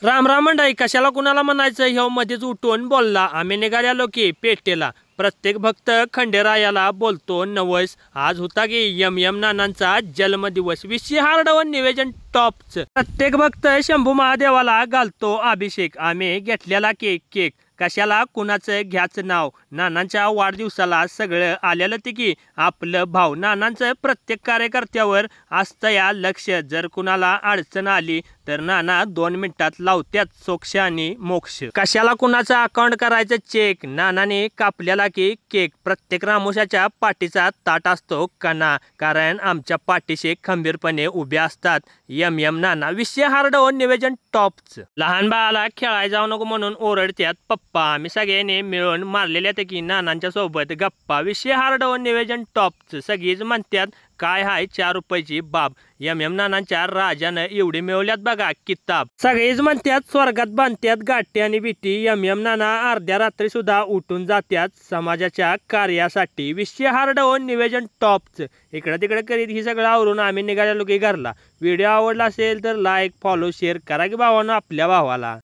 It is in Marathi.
राम राम मंडळी, कशाला कुणाला म्हणायचं ह्यो मध्येच उठून बोलला. आम्ही निघालेलो की पेटेला. प्रत्येक भक्त खंडेरायाला बोलतो नवस. आज होता की यम नानांचा जन्मदिवस. विषय हार्ड व निवेदन टॉपच. प्रत्येक भक्त शंभू महादेवाला घालतो अभिषेक. आम्ही घेतलेला केक कशाला कुणाचं घ्यायचं नाव. नानांच्या वाढदिवसाला सगळं आलेलं ते की आपलं भाव. नानांचं प्रत्येक कार्यकर्त्यावर असतं या लक्ष. जर कुणाला अडचण आली तर नाना 2 मिनिटात लावत्यात सोक्ष आणि मोक्ष. कशाला कुणाचं अकाउंट करायचं चेक. नानाने कापलेला की केक. प्रत्येक रामोशाच्या पाठीचा ताट असतो कणा, कारण आमच्या पाठीशी खंबीरपणे उभे असतात यम नाना. विषय हार्ड व निवेदन टॉपच. लहान बाळाला खेळायला जाऊ नको म्हणून ओरडत्यात पप्पा. आम्ही सगळ्यांनी मिळून मारलेल्या ते की नानांच्या सोबत गप्पा. विषय हार्ड व निवेदन टॉपच. सगळीच म्हणतात काय हाय 4 रुपयाची बाब. यम नानांच्या राजानं एवढी मिळवल्यात बघा किताब. सगळीच म्हणतात स्वर्गात बांधत्यात गाठी आणि बिटी. यम नाना अर्ध्या रात्री सुद्धा उठून जात्यात समाजाच्या कार्यासाठी. विषय हार्ड व निवेदन टॉपच. इकडं तिकडे करीत ही सगळं आवरून आम्ही निघालेलो की घरला. व्हिडिओ आवडला असेल तर लाईक फॉलो शेअर करा की भावानं आपल्या भावाला.